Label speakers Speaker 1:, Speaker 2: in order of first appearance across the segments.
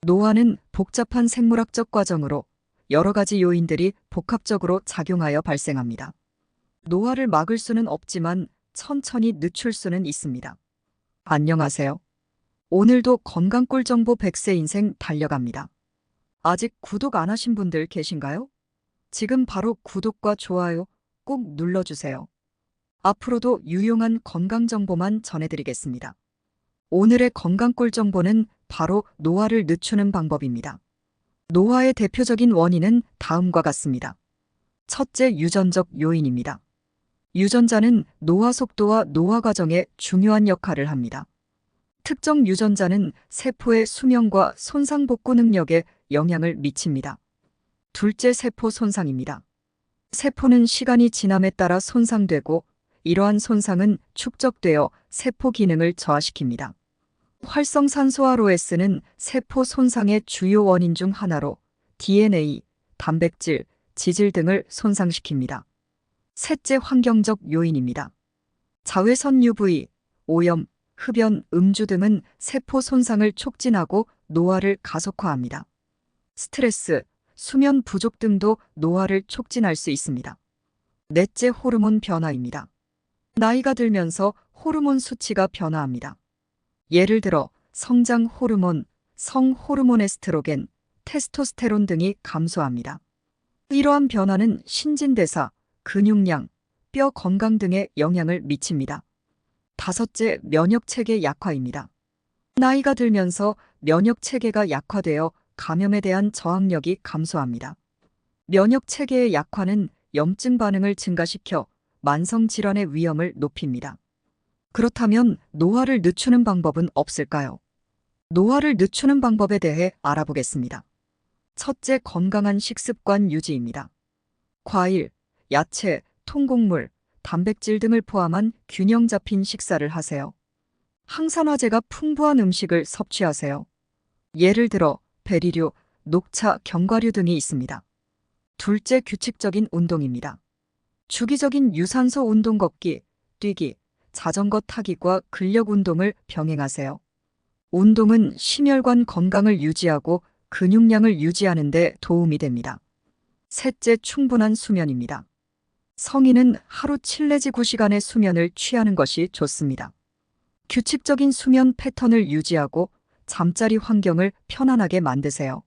Speaker 1: 노화는 복잡한 생물학적 과정으로 여러 가지 요인들이 복합적으로 작용하여 발생합니다. 노화를 막을 수는 없지만 천천히 늦출 수는 있습니다. 안녕하세요. 오늘도 건강꿀 정보 100세 인생 달려갑니다. 아직 구독 안 하신 분들 계신가요? 지금 바로 구독과 좋아요 꼭 눌러주세요. 앞으로도 유용한 건강 정보만 전해드리겠습니다. 오늘의 건강꿀 정보는 바로 노화를 늦추는 방법입니다. 노화의 대표적인 원인은 다음과 같습니다. 첫째, 유전적 요인입니다. 유전자는 노화 속도와 노화 과정에 중요한 역할을 합니다. 특정 유전자는 세포의 수명과 손상 복구 능력에 영향을 미칩니다. 둘째, 세포 손상입니다. 세포는 시간이 지남에 따라 손상되고 이러한 손상은 축적되어 세포 기능을 저하시킵니다. 활성산소화로에스는 세포 손상의 주요 원인 중 하나로 DNA, 단백질, 지질 등을 손상시킵니다. 셋째, 환경적 요인입니다. 자외선 UV, 오염, 흡연, 음주 등은 세포 손상을 촉진하고 노화를 가속화합니다. 스트레스, 수면 부족 등도 노화를 촉진할 수 있습니다. 넷째, 호르몬 변화입니다. 나이가 들면서 호르몬 수치가 변화합니다. 예를 들어 성장 호르몬, 성 호르몬 에스트로겐, 테스토스테론 등이 감소합니다. 이러한 변화는 신진대사, 근육량, 뼈 건강 등에 영향을 미칩니다. 다섯째, 면역체계 약화입니다. 나이가 들면서 면역체계가 약화되어 감염에 대한 저항력이 감소합니다. 면역체계의 약화는 염증 반응을 증가시켜 만성질환의 위험을 높입니다. 그렇다면 노화를 늦추는 방법은 없을까요? 노화를 늦추는 방법에 대해 알아보겠습니다. 첫째, 건강한 식습관 유지입니다. 과일, 야채, 통곡물, 단백질 등을 포함한 균형 잡힌 식사를 하세요. 항산화제가 풍부한 음식을 섭취하세요. 예를 들어 베리류, 녹차, 견과류 등이 있습니다. 둘째, 규칙적인 운동입니다. 주기적인 유산소 운동 걷기, 뛰기, 자전거 타기과 근력 운동을 병행하세요. 운동은 심혈관 건강을 유지하고 근육량을 유지하는 데 도움이 됩니다. 셋째, 충분한 수면입니다. 성인은 하루 7 내지 9시간의 수면을 취하는 것이 좋습니다. 규칙적인 수면 패턴을 유지하고 잠자리 환경을 편안하게 만드세요.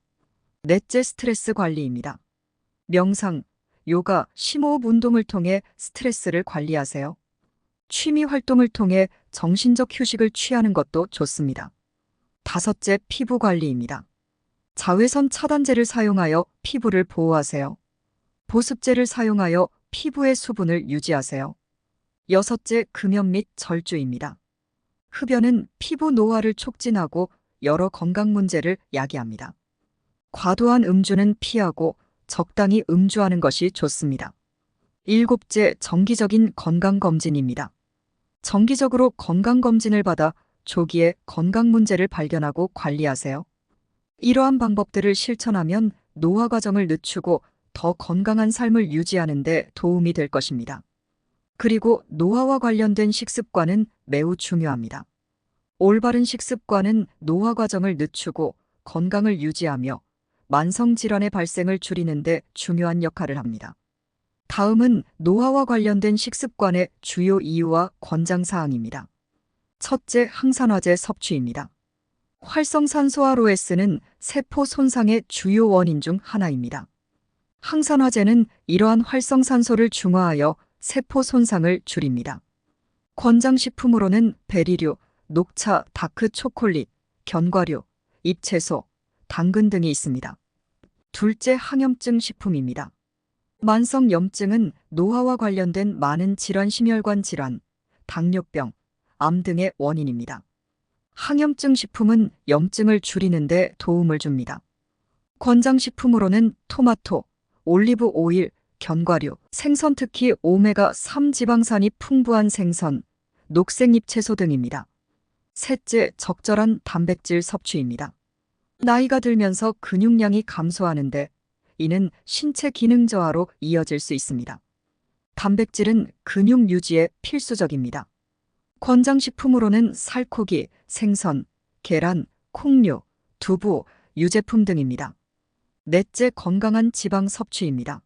Speaker 1: 넷째, 스트레스 관리입니다. 명상, 요가, 심호흡 운동을 통해 스트레스를 관리하세요. 취미 활동을 통해 정신적 휴식을 취하는 것도 좋습니다. 다섯째, 피부 관리입니다. 자외선 차단제를 사용하여 피부를 보호하세요. 보습제를 사용하여 피부의 수분을 유지하세요. 여섯째, 금연 및 절주입니다. 흡연은 피부 노화를 촉진하고 여러 건강 문제를 야기합니다. 과도한 음주는 피하고 적당히 음주하는 것이 좋습니다. 일곱째, 정기적인 건강검진입니다. 정기적으로 건강검진을 받아 조기에 건강 문제를 발견하고 관리하세요. 이러한 방법들을 실천하면 노화 과정을 늦추고 더 건강한 삶을 유지하는 데 도움이 될 것입니다. 그리고 노화와 관련된 식습관은 매우 중요합니다. 올바른 식습관은 노화 과정을 늦추고 건강을 유지하며 만성질환의 발생을 줄이는 데 중요한 역할을 합니다. 다음은 노화와 관련된 식습관의 주요 이유와 권장사항입니다. 첫째, 항산화제 섭취입니다. 활성산소화로에스는 세포 손상의 주요 원인 중 하나입니다. 항산화제는 이러한 활성산소를 중화하여 세포 손상을 줄입니다. 권장식품으로는 베리류, 녹차, 다크 초콜릿, 견과류, 잎채소, 당근 등이 있습니다. 둘째, 항염증 식품입니다. 만성 염증은 노화와 관련된 많은 질환, 심혈관 질환, 당뇨병, 암 등의 원인입니다. 항염증 식품은 염증을 줄이는 데 도움을 줍니다. 권장식품으로는 토마토, 올리브 오일, 견과류, 생선 특히 오메가3 지방산이 풍부한 생선, 녹색잎 채소 등입니다. 셋째, 적절한 단백질 섭취입니다. 나이가 들면서 근육량이 감소하는데 이는 신체 기능 저하로 이어질 수 있습니다. 단백질은 근육 유지에 필수적입니다. 권장식품으로는 살코기, 생선, 계란, 콩류, 두부, 유제품 등입니다. 넷째, 건강한 지방 섭취입니다.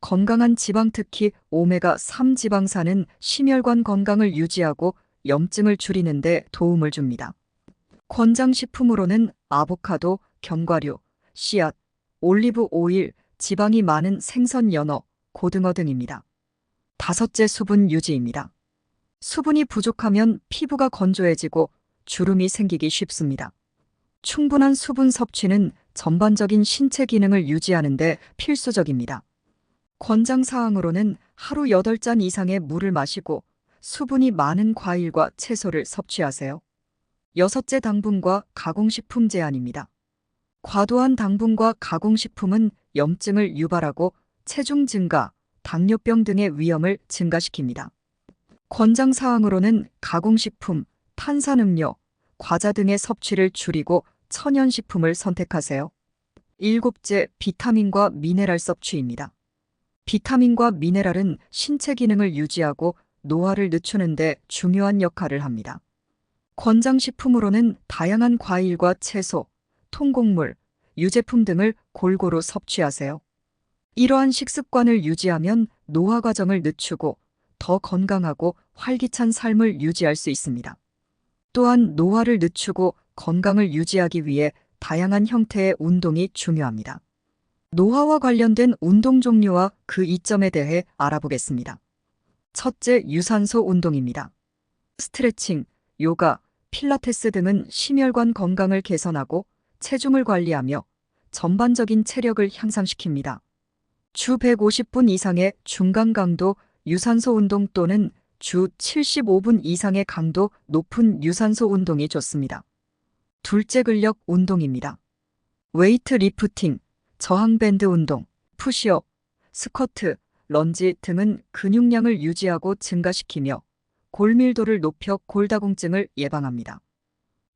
Speaker 1: 건강한 지방, 특히 오메가3 지방산은 심혈관 건강을 유지하고 염증을 줄이는 데 도움을 줍니다. 권장식품으로는 아보카도, 견과류, 씨앗, 올리브 오일, 지방이 많은 생선, 연어, 고등어 등입니다. 다섯째, 수분 유지입니다. 수분이 부족하면 피부가 건조해지고 주름이 생기기 쉽습니다. 충분한 수분 섭취는 전반적인 신체 기능을 유지하는 데 필수적입니다. 권장사항으로는 하루 8잔 이상의 물을 마시고 수분이 많은 과일과 채소를 섭취하세요. 여섯째, 당분과 가공식품 제한입니다. 과도한 당분과 가공식품은 염증을 유발하고 체중 증가, 당뇨병 등의 위험을 증가시킵니다. 권장사항으로는 가공식품, 탄산음료, 과자 등의 섭취를 줄이고 천연식품을 선택하세요. 일곱째, 비타민과 미네랄 섭취입니다. 비타민과 미네랄은 신체 기능을 유지하고 노화를 늦추는 데 중요한 역할을 합니다. 권장식품으로는 다양한 과일과 채소, 통곡물, 유제품 등을 골고루 섭취하세요. 이러한 식습관을 유지하면 노화 과정을 늦추고 더 건강하고 활기찬 삶을 유지할 수 있습니다. 또한 노화를 늦추고 건강을 유지하기 위해 다양한 형태의 운동이 중요합니다. 노화와 관련된 운동 종류와 그 이점에 대해 알아보겠습니다. 첫째, 유산소 운동입니다. 스트레칭, 요가, 필라테스 등은 심혈관 건강을 개선하고 체중을 관리하며 전반적인 체력을 향상시킵니다. 주 150분 이상의 중간 강도 유산소 운동 또는 주 75분 이상의 강도 높은 유산소 운동이 좋습니다. 둘째, 근력 운동입니다. 웨이트 리프팅, 저항밴드 운동, 푸시업, 스쿼트, 런지 등은 근육량을 유지하고 증가시키며 골밀도를 높여 골다공증을 예방합니다.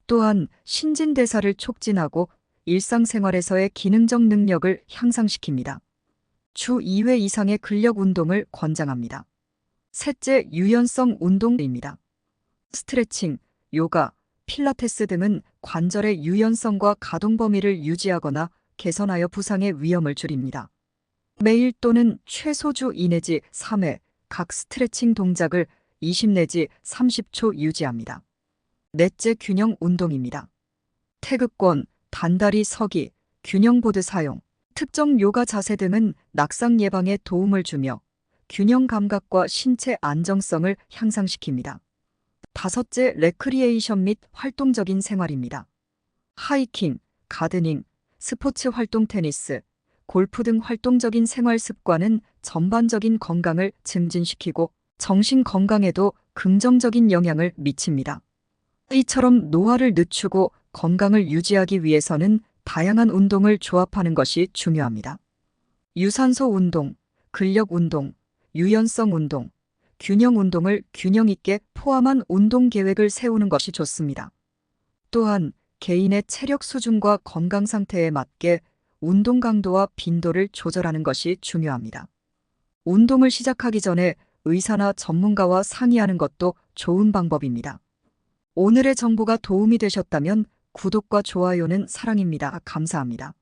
Speaker 1: 또한 신진대사를 촉진하고 일상생활에서의 기능적 능력을 향상시킵니다. 주 2회 이상의 근력 운동을 권장합니다. 셋째, 유연성 운동입니다. 스트레칭, 요가, 필라테스 등은 관절의 유연성과 가동 범위를 유지하거나 개선하여 부상의 위험을 줄입니다. 매일 또는 최소 주 2 내지 3회 각 스트레칭 동작을 20 내지 30초 유지합니다. 넷째, 균형 운동입니다. 태극권, 단다리 서기, 균형보드 사용, 특정 요가 자세 등은 낙상 예방에 도움을 주며 균형 감각과 신체 안정성을 향상시킵니다. 다섯째, 레크리에이션 및 활동적인 생활입니다. 하이킹, 가드닝, 스포츠 활동, 테니스, 골프 등 활동적인 생활 습관은 전반적인 건강을 증진시키고 정신 건강에도 긍정적인 영향을 미칩니다. 이처럼 노화를 늦추고 건강을 유지하기 위해서는 다양한 운동을 조합하는 것이 중요합니다. 유산소 운동, 근력 운동, 유연성 운동, 균형 운동을 균형 있게 포함한 운동 계획을 세우는 것이 좋습니다. 또한 개인의 체력 수준과 건강 상태에 맞게 운동 강도와 빈도를 조절하는 것이 중요합니다. 운동을 시작하기 전에 의사나 전문가와 상의하는 것도 좋은 방법입니다. 오늘의 정보가 도움이 되셨다면 구독과 좋아요는 사랑입니다. 감사합니다.